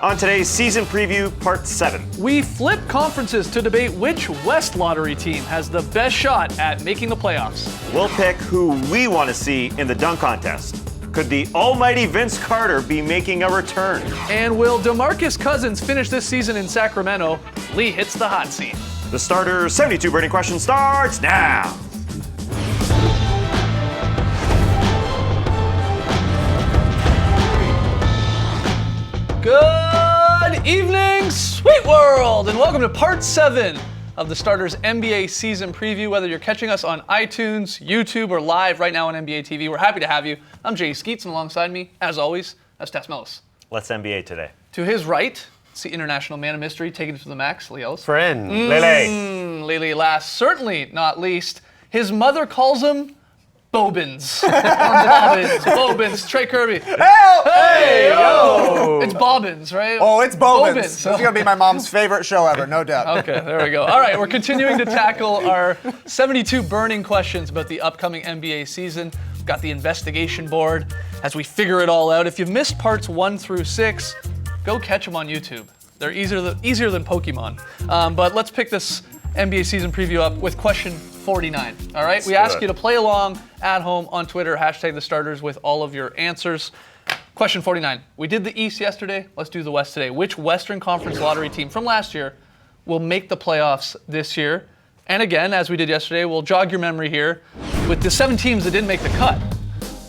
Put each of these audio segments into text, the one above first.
On today's season preview, part 7. We flip conferences to debate which West lottery team has the best shot at making the playoffs. We'll pick who we want to see in the dunk contest. Could the almighty Vince Carter be making a return? And will DeMarcus Cousins finish this season in Sacramento? Lee hits the hot seat. The starter 72 burning question starts now. Good evening, Sweet World, and welcome to part 7 of the Starters NBA season preview. Whether you're catching us on iTunes, YouTube, or live right now on NBA TV, we're happy to have you. I'm Jay Skeets, and alongside me, as always, that's Tess Mellis. Let's NBA today. To his right, it's the international man of mystery, taking it to the max, Lee Ellis. Friend. Lele. Lele last, certainly not least, his mother calls him Bobbins. Bobbins. Trey Kirby. Hey, yo! It's Bobbins, right? Oh, it's Bobbins. Bobbins. This is going to be my mom's favorite show ever, no doubt. Okay, there we go. All right, we're continuing to tackle our 72 burning questions about the upcoming NBA season. We've got the investigation board as we figure it all out. If you've missed parts 1 through 6, go catch them on YouTube. They're easier than Pokemon. But let's pick this NBA season preview up with question 49. All right, we ask you to play along at home on Twitter, hashtag the starters with all of your answers. Question 49. We did the East yesterday. Let's do the West today. Which Western Conference lottery team from last year will make the playoffs this year? And again, as we did yesterday, we'll jog your memory here with the 7 teams that didn't make the cut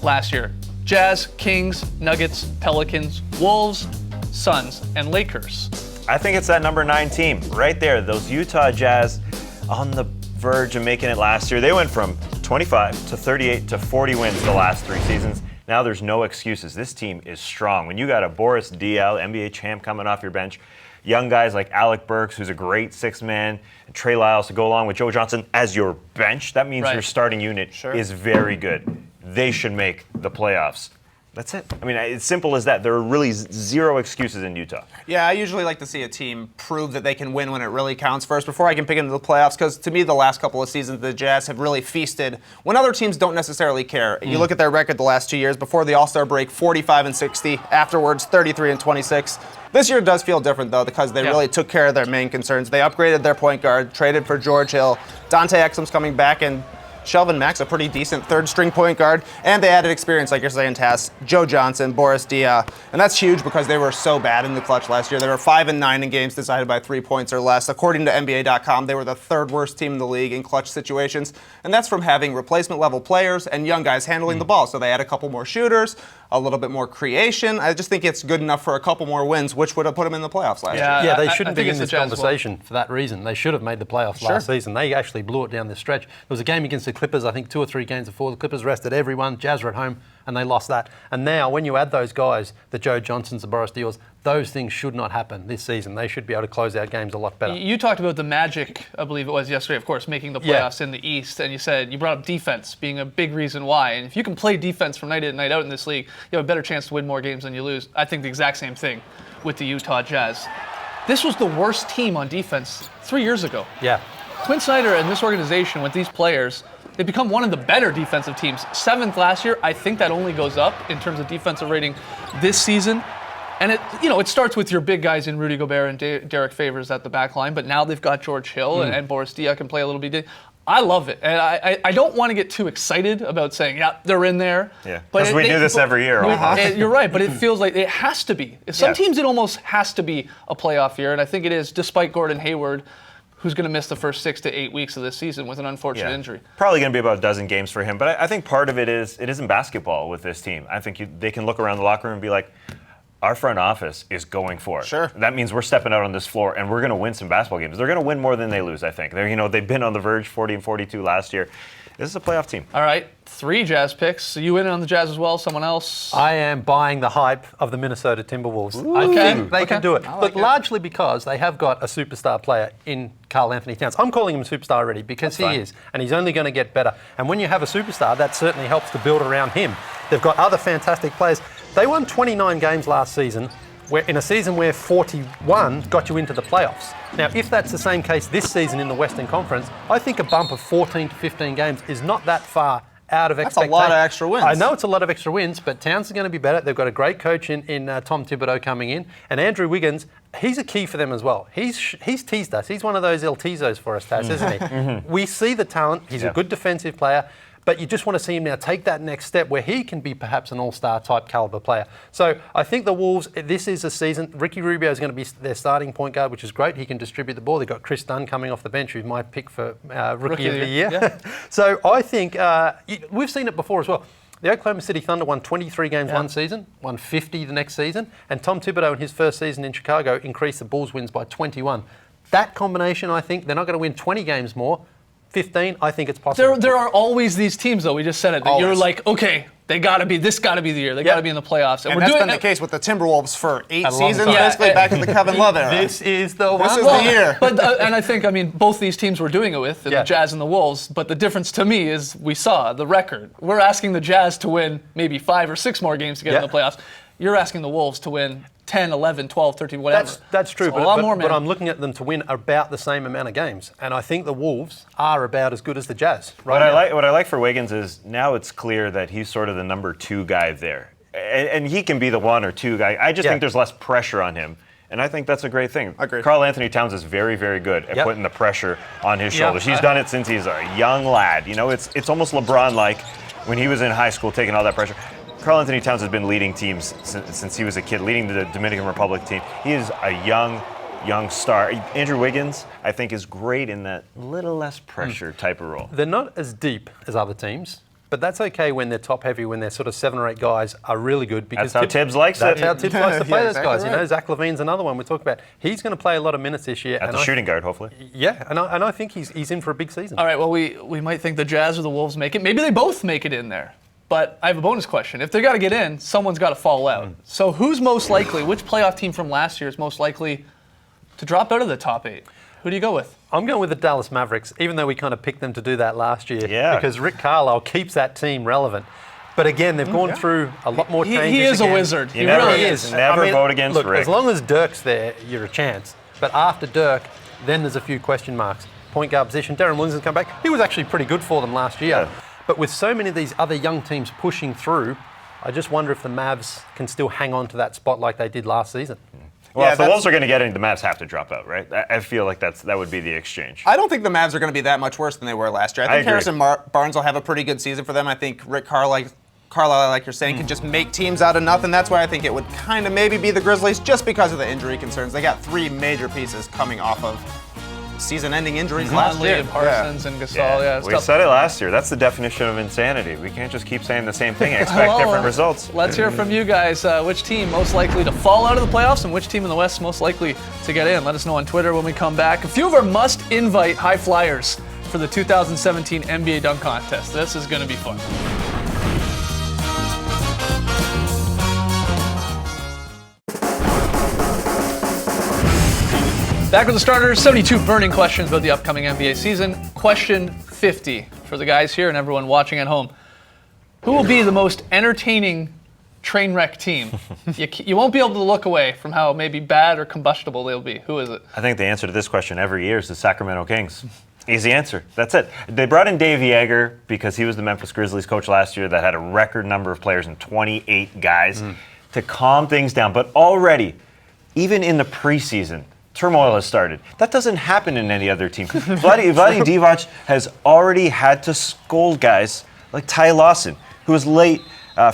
last year. Jazz, Kings, Nuggets, Pelicans, Wolves, Suns, and Lakers. I think it's that number 9 team right there. Those Utah Jazz on the verge of making it last year. They went from 25 to 38 to 40 wins the last 3 seasons. Now there's no excuses. This team is strong. When you got a Boris Diaw, NBA champ, coming off your bench, young guys like Alec Burks, who's a great 6th man, and Trey Lyles to go along with Joe Johnson as your bench, that means your starting unit is very good. They should make the playoffs. That's it. I mean, it's simple as that. There are really 0 excuses in Utah. Yeah, I usually like to see a team prove that they can win when it really counts first before I can pick into the playoffs, because to me the last couple of seasons the Jazz have really feasted when other teams don't necessarily care. You look at their record the last 2 years, before the All-Star break, 45-60, afterwards 33-26. This year does feel different, though, because they really took care of their main concerns. They upgraded their point guard, traded for George Hill, Dante Exum's coming back, and Shelvin Mack's a pretty decent 3rd-string point guard, and they added experience, like you're saying, Tass, Joe Johnson, Boris Diaw, and that's huge because they were so bad in the clutch last year. They were 5-9 in games decided by 3 points or less. According to NBA.com, they were the 3rd worst team in the league in clutch situations, and that's from having replacement-level players and young guys handling the ball. So they had a couple more shooters, a little bit more creation. I just think it's good enough for a couple more wins, which would have put them in the playoffs last year. Yeah, they shouldn't be in this conversation for that reason. They should have made the playoffs last season. They actually blew it down the stretch. There was a game against the Clippers, I think 2 or 3 games before. The Clippers rested everyone. Jazz were at home, and they lost that. And now, when you add those guys, the Joe Johnsons, the Boris Diaws, those things should not happen this season. They should be able to close out games a lot better. You talked about the Magic, I believe it was yesterday, of course, making the playoffs in the East, and you brought up defense being a big reason why. And if you can play defense from night in and night out in this league, you have a better chance to win more games than you lose. I think the exact same thing with the Utah Jazz. This was the worst team on defense 3 years ago. Yeah. Quinn Snyder and this organization with these players, they've become one of the better defensive teams. 7th last year. I think that only goes up in terms of defensive rating this season. And it starts with your big guys in Rudy Gobert and Derek Favors at the back line, but now they've got George Hill and Boris Diaw can play a little bit. I love it. And I don't want to get too excited about saying, yeah, they're in there. Yeah, because we do this every year. You're right, but it feels like it has to be. Some teams, it almost has to be a playoff year, and I think it is, despite Gordon Hayward, who's going to miss the first 6 to 8 weeks of this season with an unfortunate injury. Probably going to be about a dozen games for him, but I think part of it isn't basketball with this team. I think they can look around the locker room and be like, our front office is going for it. Sure. That means we're stepping out on this floor and we're going to win some basketball games. They're going to win more than they lose, I think. They've been on the verge, 40-42 last year. This is a playoff team. All right, 3 Jazz picks. So you in on the Jazz as well? Someone else? I am buying the hype of the Minnesota Timberwolves. Ooh. I think they can do it. Like largely because they have got a superstar player in Karl Anthony Towns. I'm calling him a superstar already because he is, and he's only going to get better. And when you have a superstar, that certainly helps to build around him. They've got other fantastic players. They won 29 games last season, where in a season where 41 got you into the playoffs. Now, if that's the same case this season in the Western Conference, I think a bump of 14 to 15 games is not that far out of That's a expectation. lot of extra wins. I know it's a lot of extra wins, but Towns is going to be better. They've got a great coach in Tom Thibodeau coming in, and Andrew Wiggins. He's a key for them as well. He's teased us. He's one of those El Tizos for us, Taz, isn't he? We see the talent. He's a good defensive player. But you just want to see him now take that next step where he can be perhaps an all-star type caliber player. So I think the Wolves, this is a season. Ricky Rubio is going to be their starting point guard, which is great. He can distribute the ball. They've got Chris Dunn coming off the bench, who's my pick for Rookie of the Year. Yeah. So I think we've seen it before as well. The Oklahoma City Thunder won 23 games one season, won 50 the next season, and Tom Thibodeau in his first season in Chicago increased the Bulls' wins by 21. That combination, I think, they're not going to win 20 games more. 15, I think it's possible. There are always these teams, though. We just said it. That you're Always. like, okay, this got to be the year. They got to be in the playoffs. And we're that's doing been the case with the Timberwolves for 8 long seasons, time. basically Yeah. back in the Kevin Love era. This is the one. This is the year. But and I think, both these teams we're doing it with, the Yeah. Jazz and the Wolves. But the difference to me is we saw the record. We're asking the Jazz to win maybe 5 or 6 more games to get in the playoffs. You're asking the Wolves to win 10, 11, 12, 13, whatever. That's true, So but, a lot more, man. but I'm looking at them to win about the same amount of games, and I think the Wolves are about as good as the Jazz. Right now. What I like for Wiggins is now it's clear that he's sort of the number 2 guy there, and he can be the 1 or 2 guy. I just think there's less pressure on him, and I think that's a great thing. Agreed. Karl Anthony Towns is very, very good at putting the pressure on his shoulders. He's done it since he's a young lad. You know, it's almost LeBron-like when he was in high school taking all that pressure. Karl Anthony Towns has been leading teams since he was a kid, leading the Dominican Republic team. He is a young star. Andrew Wiggins, I think, is great in that little less pressure type of role. They're not as deep as other teams, but that's okay when they're top heavy, when they're sort of 7 or 8 guys are really good. Because That's how Tibbs likes That's it. how Tibbs likes to play Yeah, those exactly guys. You know, Zach LaVine's another one we talk about. He's going to play a lot of minutes this year. At the shooting guard, hopefully. Yeah, and I think he's in for a big season. All right, well, we might think the Jazz or the Wolves make it. Maybe they both make it in there. But I have a bonus question. If they got to get in, someone's got to fall out. So who's most likely, which playoff team from last year is most likely to drop out of the top 8? Who do you go with? I'm going with the Dallas Mavericks, even though we kind of picked them to do that last year. Yeah. Because Rick Carlisle keeps that team relevant. But again, they've gone through a lot more changes. He is again. a wizard. He never really is. is. Never vote against look, Rick. As long as Dirk's there, you're a chance. But after Dirk, then there's a few question marks. Point guard position, Darren Williams has come back. He was actually pretty good for them last year. Yeah. But with so many of these other young teams pushing through, I just wonder if the Mavs can still hang on to that spot like they did last season. Well, Yeah, if the that's- Wolves are going to get in, the Mavs have to drop out, right? I feel like that would be the exchange. I don't think the Mavs are going to be that much worse than they were last year. I think agree. Harrison Barnes will have a pretty good season for them. I think Rick Carlisle, like you're saying, can just make teams out of nothing. That's why I think it would kind of maybe be the Grizzlies just because of the injury concerns. They got 3 major pieces coming off of season-ending injuries last Conley year. and Parsons and Gasol. Yeah, it's we tough. said it last year. That's the definition of insanity. We can't just keep saying the same thing and expect Well, different results. Let's hear from you guys. Which team most likely to fall out of the playoffs and which team in the West most likely to get in? Let us know on Twitter when we come back. A few of our must-invite high flyers for the 2017 NBA Dunk Contest. This is going to be fun. Back with the starters, 72 burning questions about the upcoming NBA season. Question 50 for the guys here and everyone watching at home. Who will be the most entertaining train wreck team? You won't be able to look away from how maybe bad or combustible they'll be. Who is it? I think the answer to this question every year is the Sacramento Kings. Easy answer. That's it. They brought in Dave Yeager because he was the Memphis Grizzlies coach last year that had a record number of players and 28 guys to calm things down. But already, even in the preseason, turmoil has started. That doesn't happen in any other team. Vlade Divac has already had to scold guys like Ty Lawson, who was late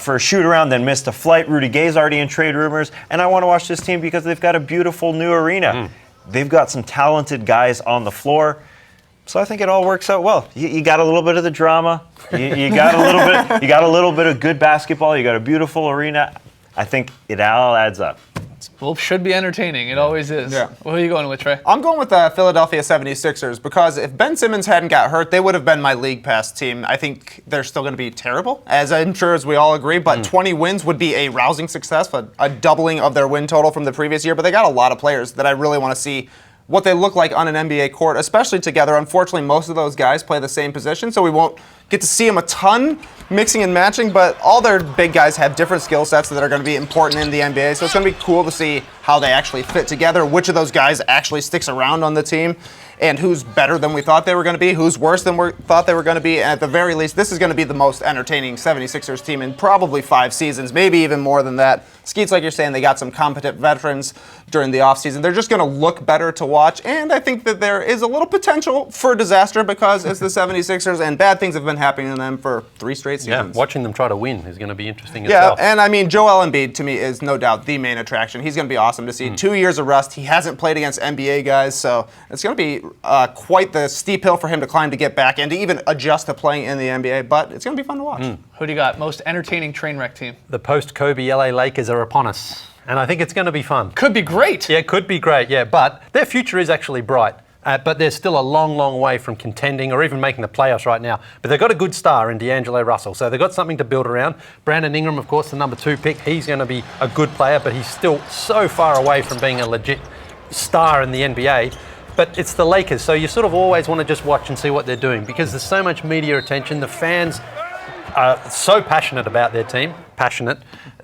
for a shoot-around, then missed a flight. Rudy Gay's already in trade rumors. And I want to watch this team because they've got a beautiful new arena. They've got some talented guys on the floor. So I think it all works out well. You got a little bit of the drama. You got a little bit. You got a little bit of good basketball. You got a beautiful arena. I think it all adds up. Well, should be entertaining. It always is. Yeah. What are you going with, Trey? I'm going with the Philadelphia 76ers because if Ben Simmons hadn't got hurt, they would have been my league pass team. I think they're still going to be terrible, as I'm sure as we all agree, but 20 wins would be a rousing success, a doubling of their win total from the previous year. But they got a lot of players that I really want to see what they look like on an NBA court, especially together. Unfortunately, most of those guys play the same position, so we won't get to see him a ton, mixing and matching, but all their big guys have different skill sets that are going to be important in the NBA, so it's going to be cool to see how they actually fit together, which of those guys actually sticks around on the team, and who's better than we thought they were going to be, who's worse than we thought they were going to be, and at the very least, this is going to be the most entertaining 76ers team in probably 5 seasons, maybe even more than that. Skeets, like you're saying, they got some competent veterans during the offseason. They're just going to look better to watch, and I think that there is a little potential for disaster because it's the 76ers, and bad things have been happening to them for 3 straight seasons. Yeah, watching them try to win is going to be interesting as Yeah, well. and I mean, Joel Embiid, to me, is no doubt the main attraction. He's going to be awesome to see. 2 years of rest. He hasn't played against NBA guys, so it's going to be quite the steep hill for him to climb to get back and to even adjust to playing in the NBA, but it's going to be fun to watch. Who do you got? Most entertaining train wreck team? The post-Kobe LA Lakers are upon us, and I think it's going to be fun. Could be great. Yeah, it could be great, yeah, but their future is actually bright. But they're still a long, long way from contending or even making the playoffs right now. But they've got a good star in D'Angelo Russell, so they've got something to build around. Brandon Ingram, of course, the number 2 pick. He's going to be a good player, but he's still so far away from being a legit star in the NBA. But it's the Lakers, so you sort of always want to just watch and see what they're doing because there's so much media attention. The fans are so passionate about their team. Passionate.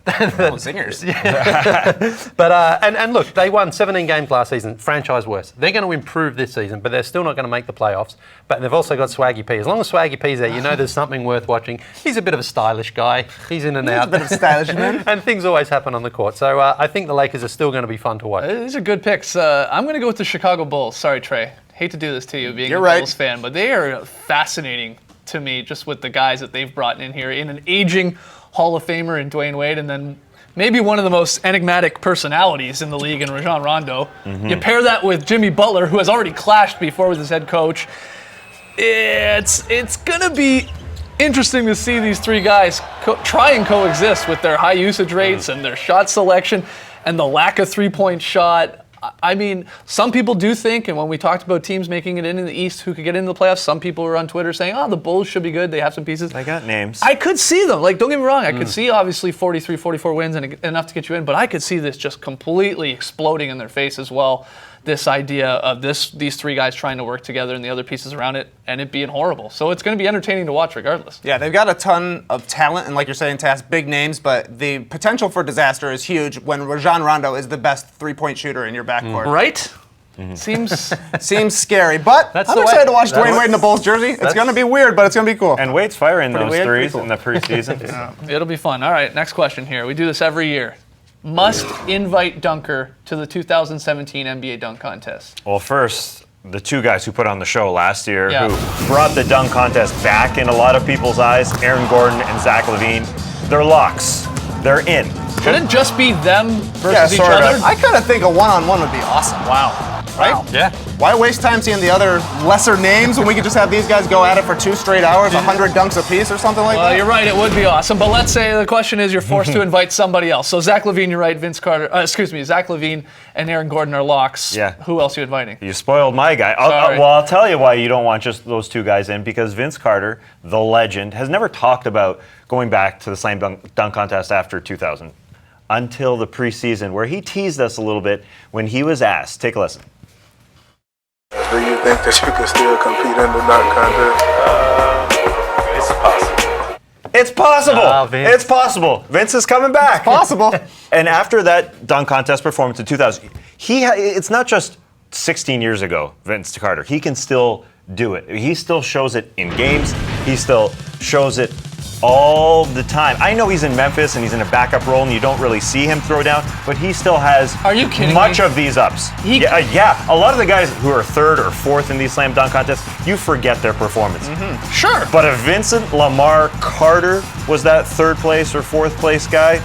Zingers. But and look, they won 17 games last season, franchise worst. They're going to improve this season, but they're still not going to make the playoffs. But they've also got Swaggy P. As long as Swaggy P's there, you know there's something worth watching. He's a bit of a stylish guy. He's in and out. a bit of a stylish man. And things always happen on the court. So I think the Lakers are still going to be fun to watch. These are good picks. I'm going to go with the Chicago Bulls. Sorry, Trey. Hate to do this to you, being You're a right. Bulls fan, but they are fascinating to me just with the guys that they've brought in here. In an aging Hall of Famer in Dwayne Wade, and then maybe one of the most enigmatic personalities in the league in Rajon Rondo. You pair that with Jimmy Butler, who has already clashed before with his head coach. It's going to be interesting to see these 3 guys try and coexist with their high usage rates and their shot selection and the lack of three-point shot. I mean, some people do think, and when we talked about teams making it in the East who could get into the playoffs, some people were on Twitter saying, oh, the Bulls should be good. They have some pieces. They got names. I could see them. Like, don't get me wrong. I could see, obviously, 43, 44 wins and enough to get you in, but I could see this just completely exploding in their face as well. This idea of these 3 guys trying to work together and the other pieces around it, and it being horrible. So it's going to be entertaining to watch regardless. Yeah, they've got a ton of talent, and like you're saying, Tass, big names, but the potential for disaster is huge when Rajon Rondo is the best 3-point shooter in your backcourt. Right? Seems... Seems scary, but That's I'm the way- excited to watch that's- Dwayne Wade in the Bulls jersey. It's going to be weird, but it's going to be cool. And Wade's firing Pretty those weird, pretty threes cool. in the preseason. It'll be fun. All right, next question here. We do this every year. Must invite Dunker to the 2017 NBA Dunk Contest. Well, first, the 2 guys who put on the show last year Yeah. who brought the dunk contest back in a lot of people's eyes, Aaron Gordon and Zach LaVine, they're locks. They're in. Should it just be them versus Yeah, each sort other? of. I kind of think a one-on-one would be awesome. Wow. Right? Yeah. Why waste time seeing the other lesser names when we could just have these guys go at it for 2 straight hours, 100 dunks apiece or something like Well, that? you're right. It would be awesome. But let's say the question is you're forced to invite somebody else. So Zach LaVine, you're right. Zach LaVine and Aaron Gordon are locks. Yeah. Who else are you inviting? You spoiled my guy. Sorry. Well, I'll tell you why you don't want just those 2 guys in, because Vince Carter, the legend, has never talked about going back to the slam dunk contest after 2000 until the preseason, where he teased us a little bit when he was asked. Take a listen. Do you think that you can still compete in the dunk contest? It's possible. It's possible. Ah, Vince. It's possible. Vince is coming back. Possible. And after that dunk contest performance in 2000, it's not just 16 years ago, Vince Carter. He can still do it. He still shows it in games. He still shows it all the time. I know he's in Memphis and he's in a backup role and you don't really see him throw down, but he still has Are you kidding much me? of these ups. He- Yeah. A lot of the guys who are 3rd or 4th in these slam dunk contests, you forget their performance. Sure. But if Vincent Lamar Carter was that 3rd place or 4th place guy,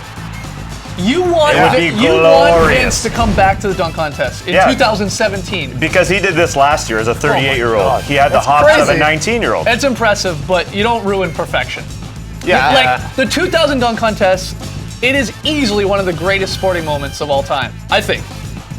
You want, It would be you want glorious. Vince to come back to the dunk contest in Yeah. 2017. because he did this last year as a 38-year-old. God. He had the That's hops of a crazy. 19-year-old. It's impressive, but you don't ruin perfection. Yeah. Like, the 2000 dunk contest, it is easily one of the greatest sporting moments of all time, I think.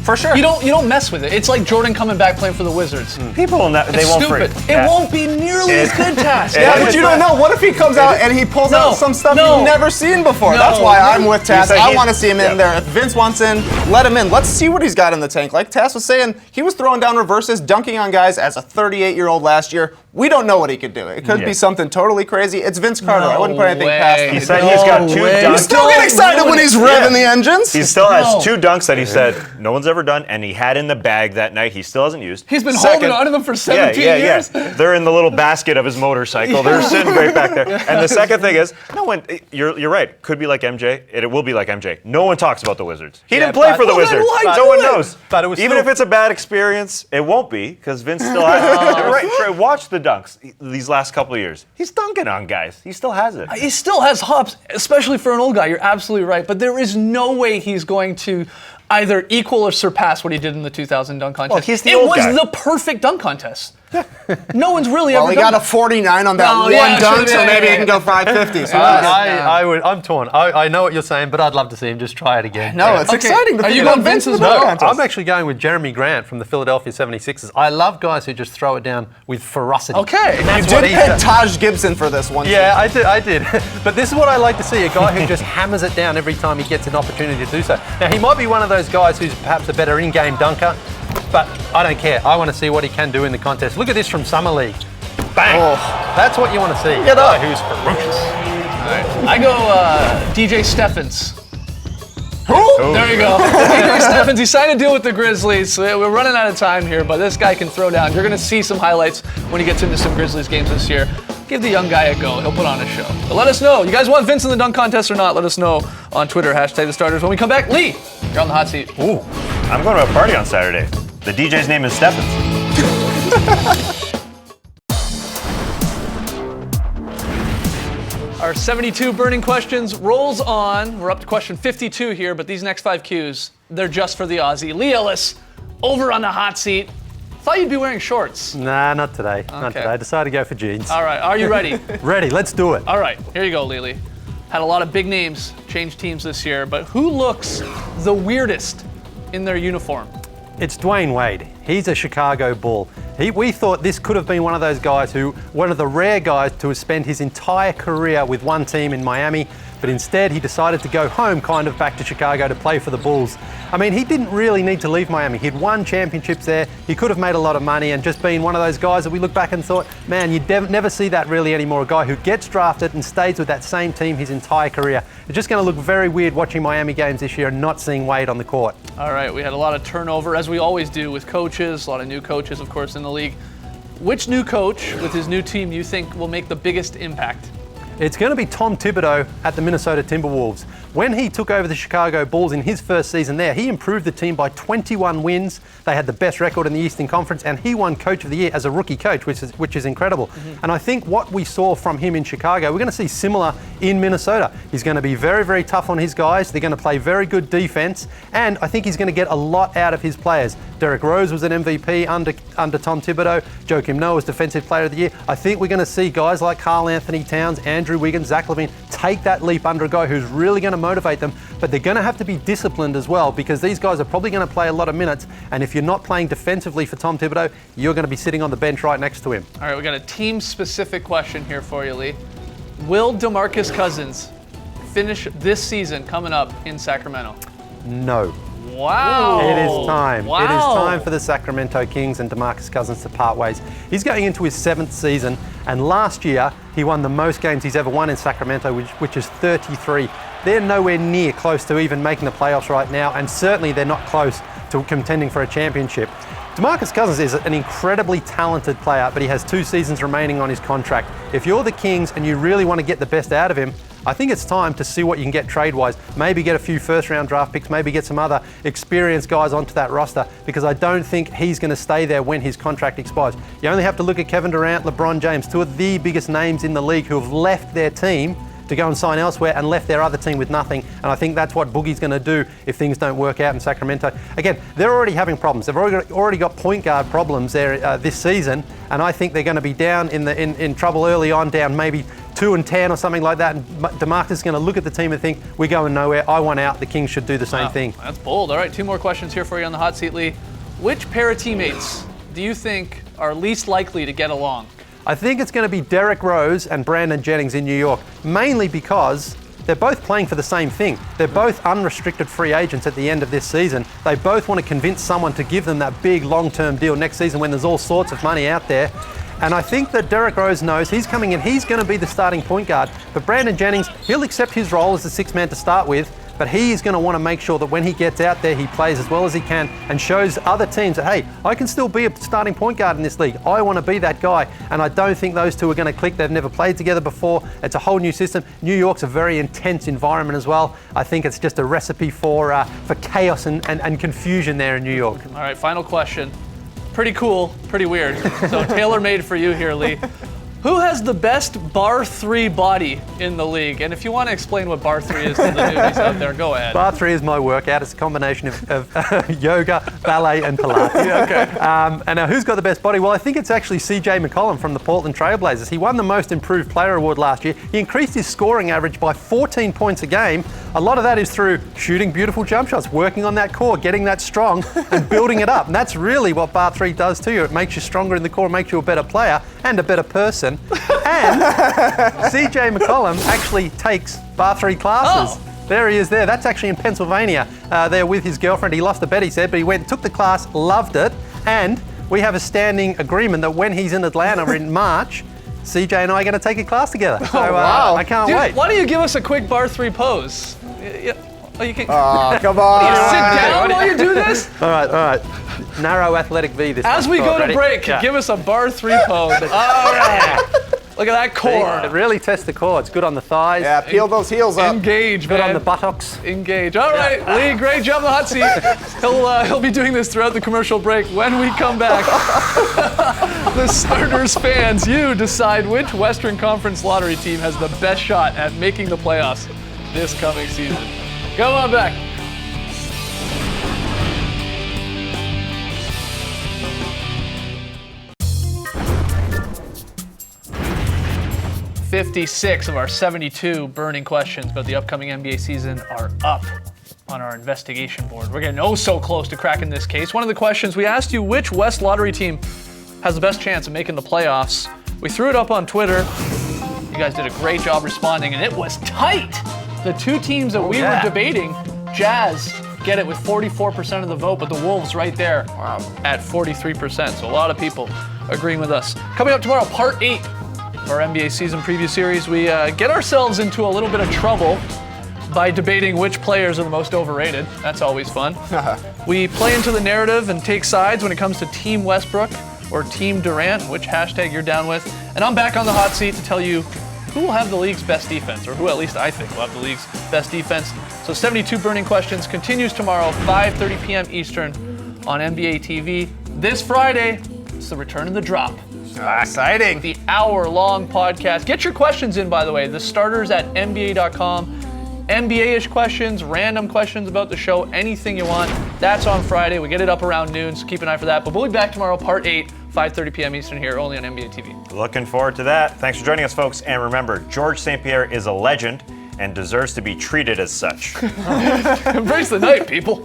For sure. You don't mess with it. It's like Jordan coming back playing for the Wizards. People will not, they It's won't stupid. forget. It won't be nearly as good, Task. It Yeah, is. but you don't know. What if he comes out and he pulls out some stuff no. you've never seen before? No. That's why I'm with Tass. said I he's- want to see him in there. If Vince wants in, let him in. Let's see what he's got in the tank. Like Tass was saying, he was throwing down reverses, dunking on guys as a 38-year-old last year. We don't know what he could do. It could Yeah. be something totally crazy. It's Vince Carter. I No wouldn't put anything way. past him. He said he's got two way. dunks. You still get excited when he's revving the engines. He still has No. 2 dunks that he said no one's ever done, and he had in the bag that night. He still hasn't used. He's been holding on to them for 17 years. They're in the little basket of his motorcycle. They're sitting right back there. And the second thing is, no one. You're right. Could be like MJ. It will be like MJ. No one talks about the Wizards. He didn't play but- for the Well, then Wizards. why No do one it? knows. But it was even still- if it's a bad experience, it won't be because Vince still has. You're right, Trey. Watch the dunks these last couple of years. He's dunking on guys. He still has it. He still has hops, especially for an old guy. You're absolutely right. But there is no way he's going to either equal or surpass what he did in the 2000 dunk contest. he's the it old was guy. the perfect dunk contest. No one's really Well, ever he done got a that. 49 on that Oh, one yeah, dunk, sure, so yeah, maybe yeah, he can go 550. So I'm torn. I know what you're saying, but I'd love to see him just try it again. no, it's Okay. exciting to Are you figure going out Vince as Vince's well? dunk No, contest. I'm actually going with Jeremy Grant from the Philadelphia 76ers. I love guys who just throw it down with ferocity. Okay. And that's You what did he pick does. Taj Gibson for this one. Yeah, I did. But this is what I like to see, a guy who just hammers it down every time he gets an opportunity to do so. Now, he might be one of those guys who's perhaps a better in-game dunker, but I don't care. I want to see what he can do in the contest. Look at this from Summer League. Bang! That's what you want to see. Get up. A guy who's ferocious. I go DJ Steffens. There you go. DJ Steffens, he signed a deal with the Grizzlies. So we're running out of time here, but this guy can throw down. You're going to see some highlights when he gets into some Grizzlies games this year. Give the young guy a go. He'll put on a show. But let us know. You guys want Vince in the dunk contest or not? Let us know on Twitter, #TheStarters. When we come back, Lee, you're on the hot seat. Ooh, I'm going to a party on Saturday. The DJ's name is Steffens. Our 72 burning questions rolls on. We're up to question 52 here, but these next 5 cues, they're just for the Aussie. Lee Ellis, over on the hot seat. Thought you'd be wearing shorts. Nah, not today. Not Okay. today. I decided to go for jeans. All right, are you ready? Ready, let's do it. All right, here you go, Lily. Had a lot of big names change teams this year, but who looks the weirdest in their uniform? It's Dwayne Wade. He's a Chicago Bull. We thought this could have been one of those guys one of the rare guys to have spent his entire career with one team in Miami, but instead he decided to go home, kind of back to Chicago to play for the Bulls. I mean, he didn't really need to leave Miami. He'd won championships there. He could have made a lot of money and just been one of those guys that we look back and thought, man, you never see that really anymore. A guy who gets drafted and stays with that same team his entire career. It's just going to look very weird watching Miami games this year and not seeing Wade on the court. All right, we had a lot of turnover, as we always do with coaches, a lot of new coaches, of course, in the league. Which new coach with his new team you think will make the biggest impact? It's going to be Tom Thibodeau at the Minnesota Timberwolves. When he took over the Chicago Bulls in his first season there, he improved the team by 21 wins. They had the best record in the Eastern Conference, and he won Coach of the Year as a rookie coach, which is incredible. And I think what we saw from him in Chicago, we're going to see similar in Minnesota. He's going to be very, very tough on his guys. They're going to play very good defense, and I think he's going to get a lot out of his players. Derrick Rose was an MVP under Tom Thibodeau. Joakim Noah was Defensive Player of the Year. I think we're going to see guys like Karl Anthony Towns, Andrew Wiggins, Zach LaVine take that leap under a guy who's really going to motivate them, but they're going to have to be disciplined as well, because these guys are probably going to play a lot of minutes, and if you're not playing defensively for Tom Thibodeau, you're going to be sitting on the bench right next to him. All right, we got a team-specific question here for you, Lee. Will DeMarcus Cousins finish this season coming up in Sacramento? No. Wow. It is time. Wow. It is time for the Sacramento Kings and DeMarcus Cousins to part ways. He's going into his 7th season, and last year he won the most games he's ever won in Sacramento, which is 33. They're nowhere near close to even making the playoffs right now, and certainly they're not close to contending for a championship. DeMarcus Cousins is an incredibly talented player, but he has 2 seasons remaining on his contract. If you're the Kings and you really want to get the best out of him, I think it's time to see what you can get trade-wise. Maybe get a few first-round draft picks, maybe get some other experienced guys onto that roster, because I don't think he's going to stay there when his contract expires. You only have to look at Kevin Durant, LeBron James, 2 of the biggest names in the league who have left their team to go and sign elsewhere and left their other team with nothing. And I think that's what Boogie's going to do if things don't work out in Sacramento. Again, they're already having problems. They've already got point guard problems there this season, and I think they're going to be down in trouble early on, down maybe 2-10 or something like that. And DeMarcus is going to look at the team and think, we're going nowhere. I want out. The Kings should do the same thing. That's bold. All right, 2 more questions here for you on the hot seat, Lee. Which pair of teammates do you think are least likely to get along? I think it's going to be Derrick Rose and Brandon Jennings in New York, mainly because they're both playing for the same thing. They're both unrestricted free agents at the end of this season. They both want to convince someone to give them that big long-term deal next season when there's all sorts of money out there. And I think that Derrick Rose knows he's coming in, he's going to be the starting point guard. But Brandon Jennings, he'll accept his role as the sixth man to start with, but he is going to want to make sure that when he gets out there, he plays as well as he can and shows other teams that, hey, I can still be a starting point guard in this league. I want to be that guy. And I don't think those two are going to click. They've never played together before. It's a whole new system. New York's a very intense environment as well. I think it's just a recipe for chaos and confusion there in New York. All right, final question. Pretty cool, pretty weird. So tailor-made for you here, Lee. Who has the best bar 3 body in the league? And if you want to explain what bar 3 is to the newbies out there, go ahead. Bar 3 is my workout. It's a combination of yoga, ballet, and Pilates. Okay. And who's got the best body? Well, I think it's actually CJ McCollum from the Portland Trailblazers. He won the Most Improved Player Award last year. He increased his scoring average by 14 points a game. A lot of that is through shooting beautiful jump shots, working on that core, getting that strong, and building it up. And that's really what bar 3 does to you. It makes you stronger in the core, makes you a better player and a better person. And CJ McCollum actually takes bar 3 classes. Oh. There he is there. That's actually in Pennsylvania. There with his girlfriend. He lost a bet, he said, but he went and took the class, loved it. And we have a standing agreement that when he's in Atlanta in March, CJ and I are going to take a class together. So wow. I can't Dude, wait. why don't you give us a quick bar 3 pose? Oh, you can Oh, come on. sit down while you do this? All right. Narrow athletic V this As time. we All go right, to ready? break, Yeah. give us a bar 3 pose. All right. Look at that core. It really tests the core. It's good on the thighs. Yeah, peel those heels up. Engage, Good man. on the buttocks. Engage. All right, Lee, great job on the hot seat. He'll be doing this throughout the commercial break. When we come back, the Starters fans, you decide which Western Conference lottery team has the best shot at making the playoffs this coming season. Come on back. "56 of our 72 burning questions about the upcoming NBA season are up on our investigation board. We're getting oh so close to cracking this case. One of the questions we asked you, which West lottery team has the best chance of making the playoffs? We threw it up on Twitter. You guys did a great job responding, and it was tight. The two teams that we were debating, Jazz get it with 44% of the vote, but the Wolves right there at 43%. So a lot of people agreeing with us. Coming up tomorrow, part 8 of our NBA season preview series. We get ourselves into a little bit of trouble by debating which players are the most overrated. That's always fun. We play into the narrative and take sides when it comes to Team Westbrook or Team Durant, which hashtag you're down with. And I'm back on the hot seat to tell you who will have the league's best defense, or who at least I think will have the league's best defense. So 72 Burning Questions continues tomorrow, 5:30 p.m. Eastern on NBA TV. This Friday, it's the return of the drop. Exciting. The hour-long podcast. Get your questions in, by the way. The starters at NBA.com. NBA-ish questions, random questions about the show, anything you want. That's on Friday. We get it up around noon, so keep an eye for that. But we'll be back tomorrow, part 8, 5:30 p.m. Eastern here, only on NBA TV. Looking forward to that. Thanks for joining us, folks. And remember, George St. Pierre is a legend and deserves to be treated as such. Embrace the night, people.